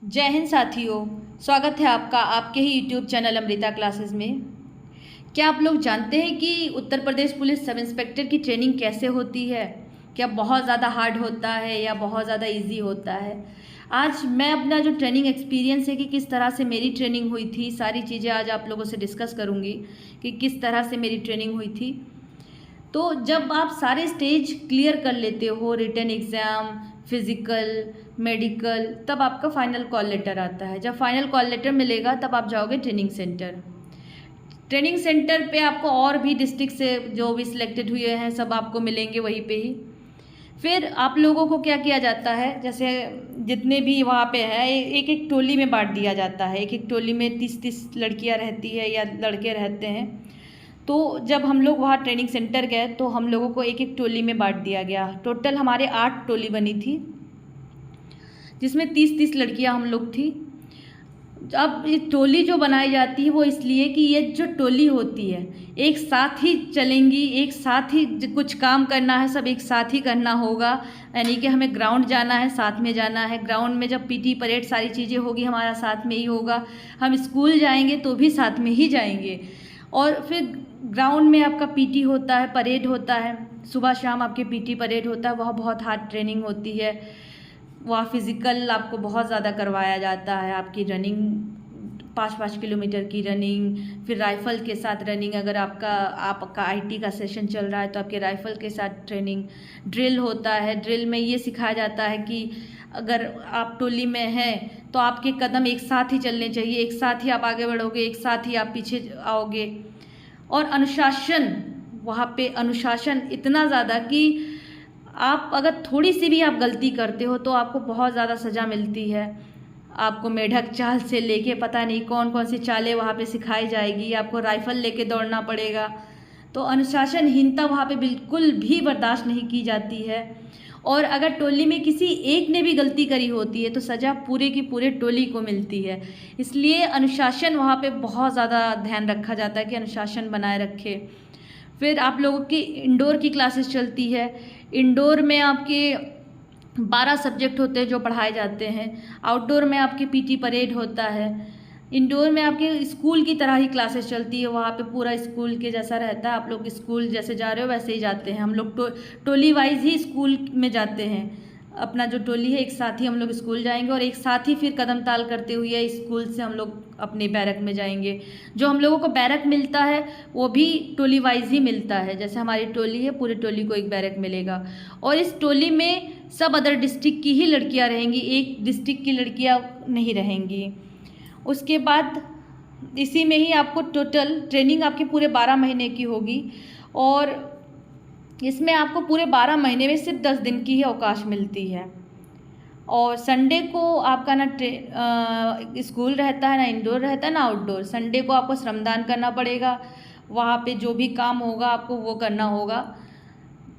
जय हिंद साथियों, स्वागत है आपका आपके ही यूट्यूब चैनल अमृता क्लासेस में। क्या आप लोग जानते हैं कि Uttar Pradesh police sub inspector की ट्रेनिंग कैसे होती है? क्या बहुत ज़्यादा हार्ड होता है या बहुत ज़्यादा इजी होता है? आज मैं अपना जो ट्रेनिंग एक्सपीरियंस है कि किस तरह से मेरी ट्रेनिंग हुई थी, सारी चीज़ें आज आप लोगों से डिस्कस करूँगी कि किस तरह से मेरी ट्रेनिंग हुई थी। तो जब आप सारे स्टेज क्लियर कर लेते हो, रिटन एग्ज़ाम, फिज़िकल, मेडिकल, तब आपका फाइनल कॉल लेटर आता है। जब फाइनल कॉल लेटर मिलेगा तब आप जाओगे ट्रेनिंग सेंटर। ट्रेनिंग सेंटर पे आपको और भी डिस्ट्रिक्ट से जो भी सिलेक्टेड हुए हैं सब आपको मिलेंगे वहीं पे ही। फिर आप लोगों को क्या किया जाता है, जैसे जितने भी वहाँ पे है एक एक टोली में बांट दिया जाता है। एक एक टोली में 30-30 लड़कियाँ रहती है या लड़के रहते हैं। तो जब हम लोग वहाँ ट्रेनिंग सेंटर गए तो हम लोगों को एक एक टोली में बांट दिया गया। टोटल हमारे 8 टोली बनी थी जिसमें 30-30 लड़कियाँ हम लोग थी। अब ये टोली जो बनाई जाती है वो इसलिए कि ये जो टोली होती है एक साथ ही चलेंगी, एक साथ ही कुछ काम करना है, सब एक साथ ही करना होगा। यानी कि हमें ग्राउंड जाना है, साथ में जाना है। ग्राउंड में जब पीटी परेड सारी चीज़ें होगी हमारा साथ में ही होगा। हम स्कूल जाएंगे तो भी साथ में ही जाएंगे। और फिर ग्राउंड में आपका पीटी होता है, परेड होता है, सुबह शाम आपके पीटी परेड होता है। वह बहुत हार्ड ट्रेनिंग होती है। वहाँ फिज़िकल आपको बहुत ज़्यादा करवाया जाता है। आपकी रनिंग 5-5 किलोमीटर की रनिंग, फिर राइफ़ल के साथ रनिंग। अगर आपका आईटी का सेशन चल रहा है तो आपके राइफ़ल के साथ ट्रेनिंग। ड्रिल होता है। ड्रिल में ये सिखाया जाता है कि अगर आप टोली में हैं तो आपके कदम एक साथ ही चलने चाहिए, एक साथ ही आप आगे बढ़ोगे, एक साथ ही आप पीछे आओगे। और अनुशासन, वहाँ पे अनुशासन इतना ज़्यादा कि आप अगर थोड़ी सी भी आप गलती करते हो तो आपको बहुत ज़्यादा सज़ा मिलती है। आपको मेढक चाल से लेके पता नहीं कौन कौन सी चालें वहाँ पे सिखाई जाएगी। आपको राइफ़ल लेके दौड़ना पड़ेगा। तो अनुशासनहीनता वहाँ पे बिल्कुल भी बर्दाश्त नहीं की जाती है। और अगर टोली में किसी एक ने भी गलती करी होती है तो सज़ा पूरे की पूरे टोली को मिलती है। इसलिए अनुशासन वहाँ पे बहुत ज़्यादा ध्यान रखा जाता है कि अनुशासन बनाए रखे। फिर आप लोगों की इंडोर की क्लासेस चलती है। इंडोर में आपके 12 सब्जेक्ट होते हैं जो पढ़ाए जाते हैं। आउटडोर में आपकी पीटी परेड होता है। इंडोर में आपके स्कूल की तरह ही क्लासेस चलती है। वहाँ पे पूरा स्कूल के जैसा रहता है। आप लोग स्कूल जैसे जा रहे हो वैसे ही जाते हैं। हम लोग टोली वाइज ही स्कूल में जाते हैं। अपना जो टोली है एक साथ ही हम लोग स्कूल जाएंगे और एक साथ ही फिर कदम ताल करते हुए स्कूल से हम लोग अपने बैरक में जाएंगे। जो हम लोगों को बैरक मिलता है वो भी टोली वाइज ही मिलता है। जैसे हमारी टोली है, पूरी टोली को एक बैरक मिलेगा। और इस टोली में सब अदर डिस्ट्रिक्ट की ही लड़कियां रहेंगी, एक डिस्ट्रिक्ट की लड़कियां नहीं रहेंगी। उसके बाद इसी में ही आपको टोटल ट्रेनिंग आपकी पूरे 12 महीने की होगी। और इसमें आपको पूरे 12 महीने में सिर्फ 10 दिन की ही अवकाश मिलती है। और संडे को आपका ना स्कूल रहता है, ना इंडोर रहता है, ना आउटडोर। संडे को आपको श्रमदान करना पड़ेगा। वहाँ पे जो भी काम होगा आपको वो करना होगा।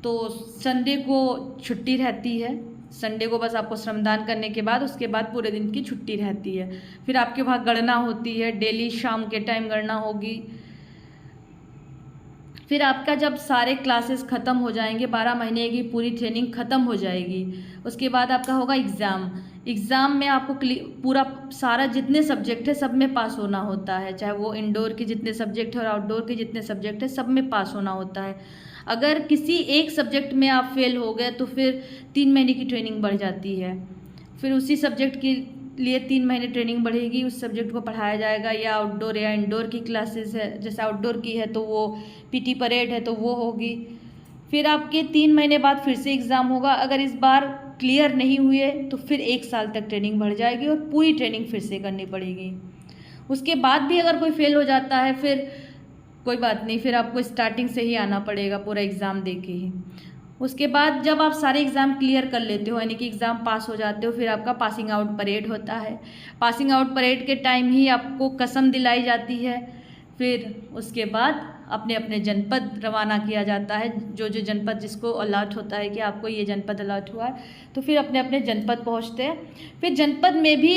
तो संडे को छुट्टी रहती है। संडे को बस आपको श्रमदान करने के बाद उसके बाद पूरे दिन की छुट्टी रहती है। फिर आपके वहाँ गणना होती है, डेली शाम के टाइम गणना होगी। फिर आपका जब सारे क्लासेस ख़त्म हो जाएंगे, 12 महीने की पूरी ट्रेनिंग ख़त्म हो जाएगी, उसके बाद आपका होगा एग्ज़ाम। एग्ज़ाम में आपको पूरा सारा जितने सब्जेक्ट है सब में पास होना होता है। चाहे वो इंडोर के जितने सब्जेक्ट है और आउटडोर के जितने सब्जेक्ट है सब में पास होना होता है। अगर किसी एक सब्जेक्ट में आप फेल हो गए तो फिर 3 महीने की ट्रेनिंग बढ़ जाती है। फिर उसी सब्जेक्ट के लिए 3 महीने ट्रेनिंग बढ़ेगी, उस सब्जेक्ट को पढ़ाया जाएगा। या आउटडोर या इंडोर की क्लासेस है, जैसे आउटडोर की है तो वो पीटी परेड है तो वो होगी। फिर आपके 3 महीने बाद फिर से एग्ज़ाम होगा। अगर इस बार क्लियर नहीं हुए तो फिर 1 साल तक ट्रेनिंग बढ़ जाएगी और पूरी ट्रेनिंग फिर से करनी पड़ेगी। उसके बाद भी अगर कोई फेल हो जाता है फिर कोई बात नहीं, फिर आपको स्टार्टिंग से ही आना पड़ेगा पूरा एग्ज़ाम दे के ही। उसके बाद जब आप सारे एग्ज़ाम क्लियर कर लेते हो, यानी कि एग्ज़ाम पास हो जाते हो, फिर आपका पासिंग आउट परेड होता है। पासिंग आउट परेड के टाइम ही आपको कसम दिलाई जाती है। फिर उसके बाद अपने अपने जनपद रवाना किया जाता है। जो जो जनपद जिसको अलॉट होता है कि आपको ये जनपद अलॉट हुआ है तो फिर अपने अपने जनपद पहुँचते हैं। फिर जनपद में भी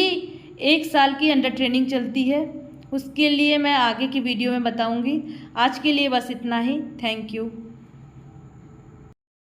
1 साल की अंडर ट्रेनिंग चलती है। उसके लिए मैं आगे की वीडियो में बताऊँगी। आज के लिए बस इतना ही। Thank you.